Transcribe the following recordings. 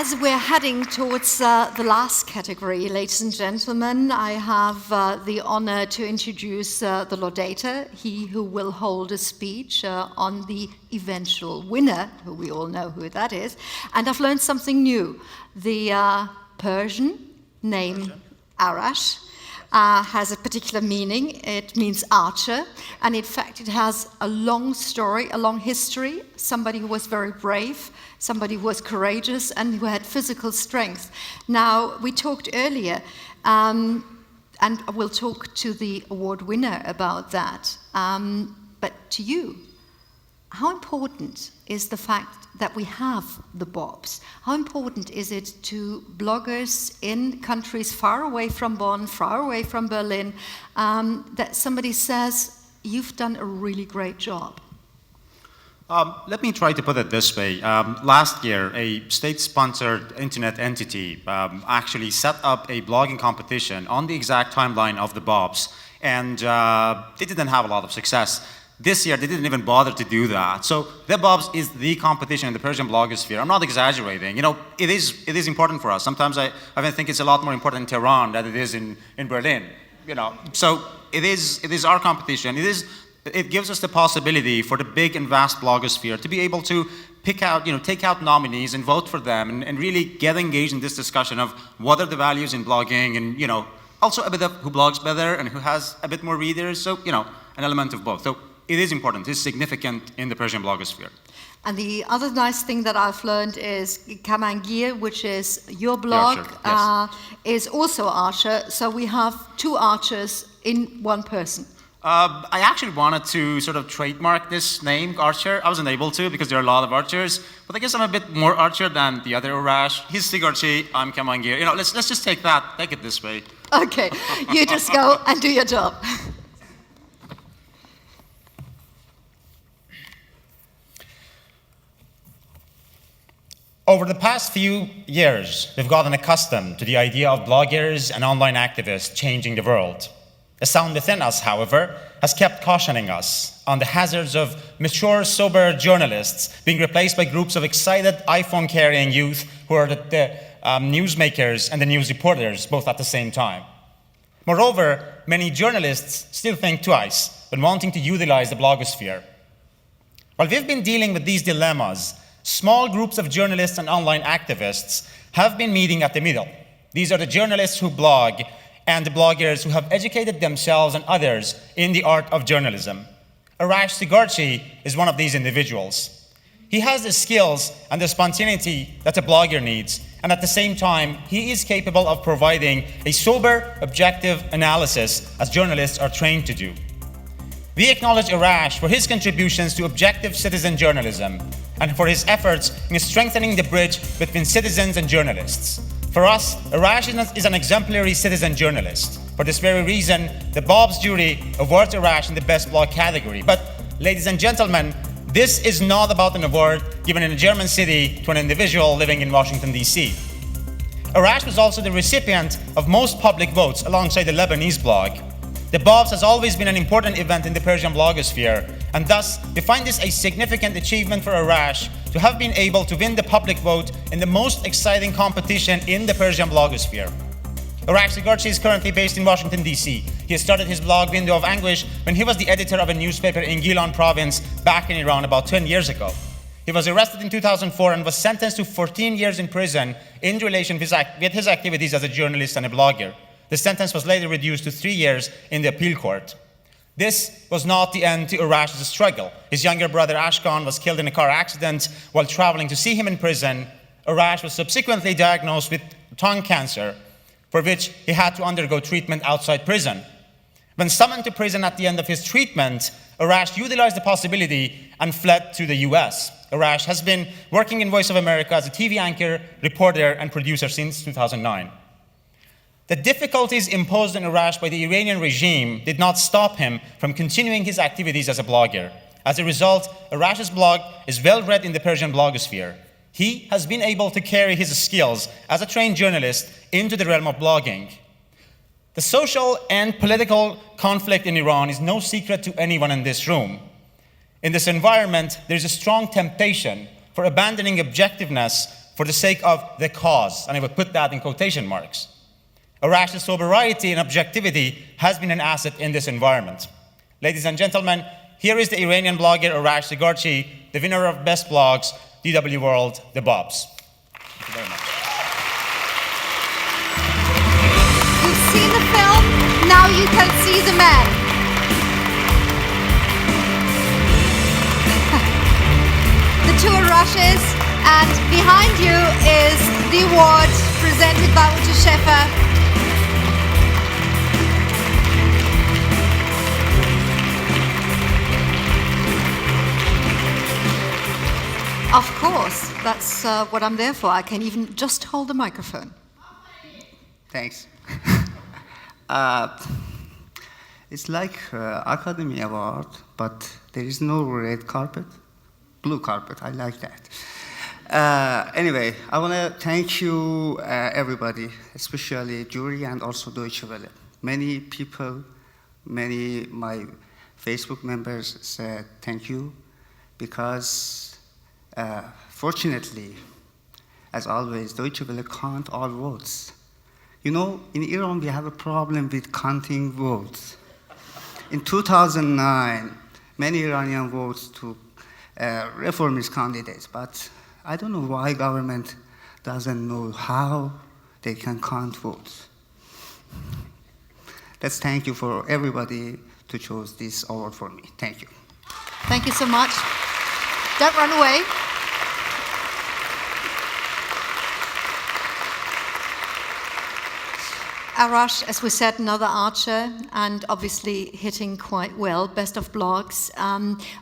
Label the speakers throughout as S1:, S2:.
S1: As we're heading towards the last category, ladies and gentlemen, I have the honor to introduce the laudator, he who will hold a speech on the eventual winner, who we all know who that is. And I've learned something new. The Persian name Arash has a particular meaning. It means archer, and in fact it has a long story, a long history. Somebody who was very brave, somebody who was courageous, and who had physical strength. Now, we talked earlier, and we'll talk to the award winner about that. But to you, how important is the fact that we have the BOBs? How important is it to bloggers in countries far away from Bonn, far away from Berlin, that somebody says, you've done a really great job?
S2: Let me try to put it this way. Last year, a state-sponsored internet entity actually set up a blogging competition on the exact timeline of the BOBs, and they didn't have a lot of success. This year, they didn't even bother to do that. So TheBOBs is the competition in the Persian blogosphere. I'm not exaggerating. You know, it is important for us. Sometimes I even think it's a lot more important in Tehran than it is in Berlin. You know, so it is our competition. It gives us the possibility for the big and vast blogosphere to be able to pick out, take out nominees and vote for them and really get engaged in this discussion of what are the values in blogging and, also a bit of who blogs better and who has a bit more readers. So, an element of both. So it is important. It's significant in the Persian blogosphere.
S1: And the other nice thing that I've learned is Kamangir, which is your blog,
S2: yes.
S1: Is also Archer. So we have two archers in one person.
S2: I actually wanted to sort of trademark this name, Archer. I wasn't able to because there are a lot of archers, but I guess I'm a bit more archer than the other Arash. He's Sigarchi, I'm Kamangir. let's just take it this way.
S1: Okay, you just go and do your job.
S3: Over the past few years, we've gotten accustomed to the idea of bloggers and online activists changing the world. A sound within us, however, has kept cautioning us on the hazards of mature, sober journalists being replaced by groups of excited iPhone-carrying youth who are the newsmakers and the news reporters, both at the same time. Moreover, many journalists still think twice when wanting to utilize the blogosphere. While we've been dealing with these dilemmas, small groups of journalists and online activists have been meeting at the middle. These are the journalists who blog and the bloggers who have educated themselves and others in the art of journalism. Arash Sigarchi is one of these individuals. He has the skills and the spontaneity that a blogger needs, and at the same time, he is capable of providing a sober, objective analysis as journalists are trained to do. We acknowledge Arash for his contributions to objective citizen journalism and for his efforts in strengthening the bridge between citizens and journalists. For us, Arash is an exemplary citizen journalist. For this very reason, the BOBs jury awards Arash in the best blog category. But, ladies and gentlemen, this is not about an award given in a German city to an individual living in Washington, D.C. Arash was also the recipient of most public votes alongside the Lebanese blog. The BOBs has always been an important event in the Persian blogosphere, and thus we find this a significant achievement for Arash to have been able to win the public vote in the most exciting competition in the Persian blogosphere. Arash Sigarchi is currently based in Washington, D.C. He started his blog Window of Anguish when he was the editor of a newspaper in Gilan province back in Iran about 10 years ago. He was arrested in 2004 and was sentenced to 14 years in prison in relation with his activities as a journalist and a blogger. The sentence was later reduced to 3 years in the appeal court. This was not the end to Arash's struggle. His younger brother Ashkan was killed in a car accident while traveling to see him in prison. Arash was subsequently diagnosed with tongue cancer, for which he had to undergo treatment outside prison. When summoned to prison at the end of his treatment, Arash utilized the possibility and fled to the US. Arash has been working in Voice of America as a TV anchor, reporter, and producer since 2009. The difficulties imposed on Arash by the Iranian regime did not stop him from continuing his activities as a blogger. As a result, Arash's blog is well read in the Persian blogosphere. He has been able to carry his skills as a trained journalist into the realm of blogging. The social and political conflict in Iran is no secret to anyone in this room. In this environment, there is a strong temptation for abandoning objectiveness for the sake of the cause, and I would put that in quotation marks. Irash's sobriety and objectivity has been an asset in this environment. Ladies and gentlemen, here is the Iranian blogger Arash Zigarchi, the winner of Best Blogs, DW World, TheBOBs. Thank you very much.
S1: You've seen the film, now you can see the man. The two Arashes, and behind you is the award presented by Ute Schäfer. Of course, that's what I'm there for. I can even just hold the microphone.
S4: Thanks. It's like Academy Award, but there is no red carpet. Blue carpet, I like that. Anyway, I want to thank you, everybody, especially jury and also Deutsche Welle. Many people, my Facebook members said thank you because fortunately, as always, Deutsche Welle count all votes. You know, in Iran, we have a problem with counting votes. In 2009, many Iranian votes to reformist candidates, but I don't know why government doesn't know how they can count votes. Let's thank you for everybody to choose this award for me. Thank you.
S1: Thank you so much. Don't run away. Arash, as we said, another archer, and obviously hitting quite well, best of blogs.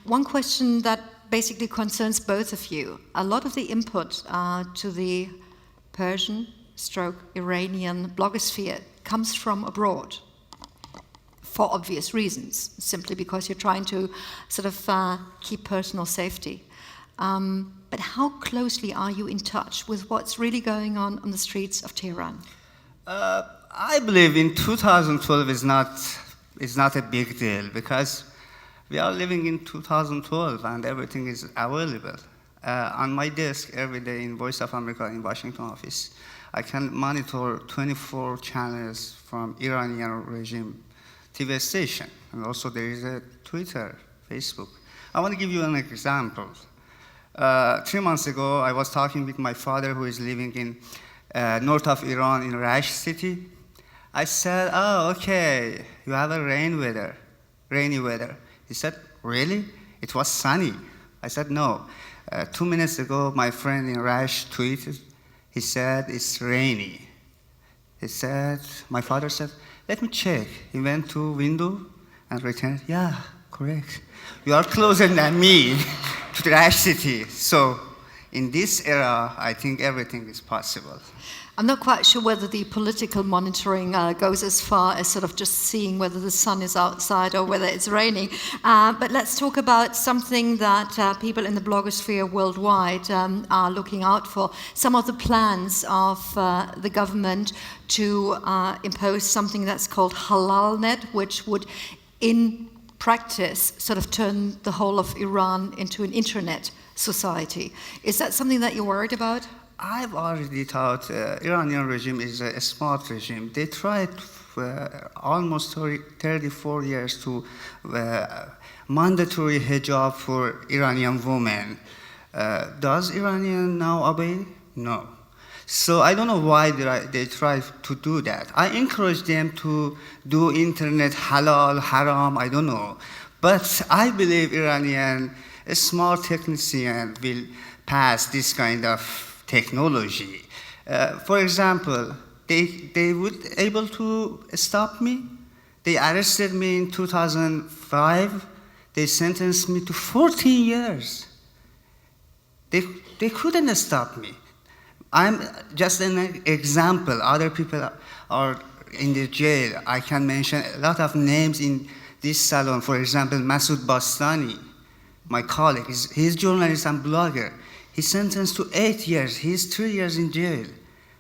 S1: One question that basically concerns both of you. A lot of the input to the Persian/Iranian blogosphere comes from abroad, for obvious reasons, simply because you're trying to sort of keep personal safety. But how closely are you in touch with what's really going on the streets of Tehran?
S4: I believe in 2012 is not a big deal because we are living in 2012 and everything is available. On my desk every day in Voice of America in Washington office, I can monitor 24 channels from Iranian regime TV station, and also there is a Twitter, Facebook. I want to give you an example. 3 months ago, I was talking with my father who is living in north of Iran in Rash city. I said, oh, okay, you have a rainy weather. He said, really? It was sunny. I said, no. 2 minutes ago, my friend in Rash tweeted, he said, it's rainy. He said, my father said, let me check. He went to window and returned, yeah, correct. You are closer than me to the Rash city. So in this era, I think everything is possible.
S1: I'm not quite sure whether the political monitoring goes as far as sort of just seeing whether the sun is outside or whether it's raining. But let's talk about something that people in the blogosphere worldwide are looking out for. Some of the plans of the government to impose something that's called HalalNet, which would, in practice, sort of turn the whole of Iran into an internet society. Is that something that you're worried about?
S4: I've already thought Iranian regime is a smart regime. They tried almost 34 years to mandatory hijab for Iranian women. Does Iranian now obey? No. So I don't know why they try to do that. I encourage them to do internet halal, haram, I don't know. But I believe Iranian, a smart technician will pass this kind of technology. For example, they would able to stop me. They arrested me in 2005. They sentenced me to 14 years. They couldn't stop me. I'm just an example. Other people are in the jail. I can mention a lot of names in this salon. For example, Masoud Bastani, my colleague. He's a journalist and blogger. He's sentenced to 8 years. He's 3 years in jail.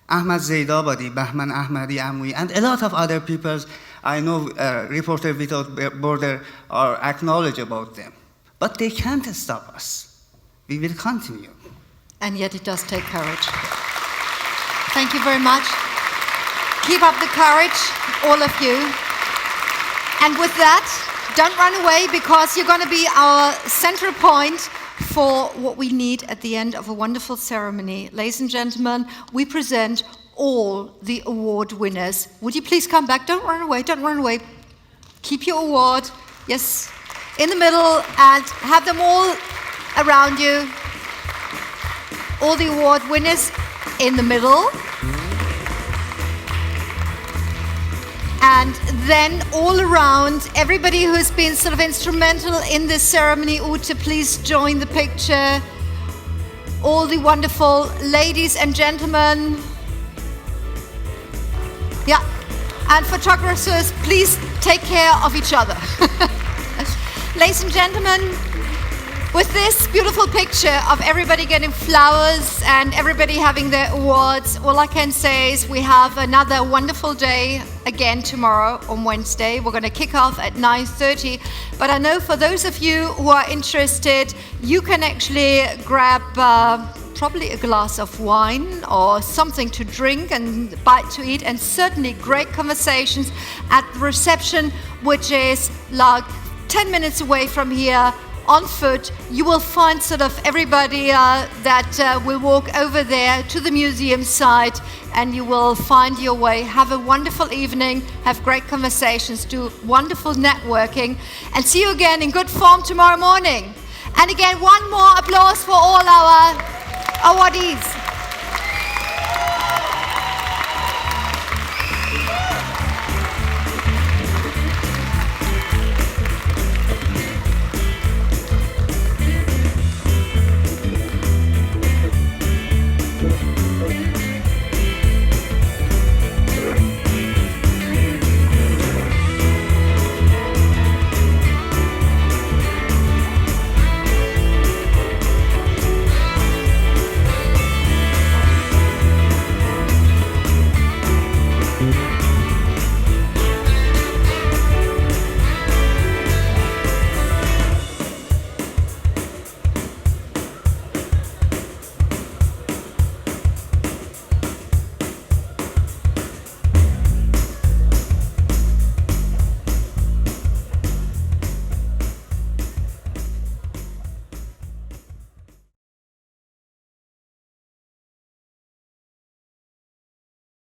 S4: Ahmad Zaidabadi, Bahman Ahmadi Amwi, and a lot of other people I know, Reporters Without Borders are acknowledge about them. But they can't stop us. We will continue.
S1: And yet it does take courage. Thank you very much. Keep up the courage, all of you. And with that, don't run away, because you're going to be our central point for what we need at the end of a wonderful ceremony. Ladies and gentlemen, we present all the award winners. Would you please come back? Don't run away, don't run away. Keep your award, yes, in the middle, and have them all around you. All the award winners in the middle. And then all around, everybody who's been sort of instrumental in this ceremony, Ute, please join the picture. All the wonderful ladies and gentlemen. Yeah, and photographers, please take care of each other. Ladies and gentlemen, with this beautiful picture of everybody getting flowers and everybody having their awards, all I can say is we have another wonderful day again tomorrow on Wednesday. We're going to kick off at 9:30. But I know for those of you who are interested, you can actually grab probably a glass of wine or something to drink and bite to eat, and certainly great conversations at the reception, which is like 10 minutes away from here. On foot, you will find sort of everybody that will walk over there to the museum site, and you will find your way. Have a wonderful evening, have great conversations, do wonderful networking, and see you again in good form tomorrow morning. And again, one more applause for all our awardees.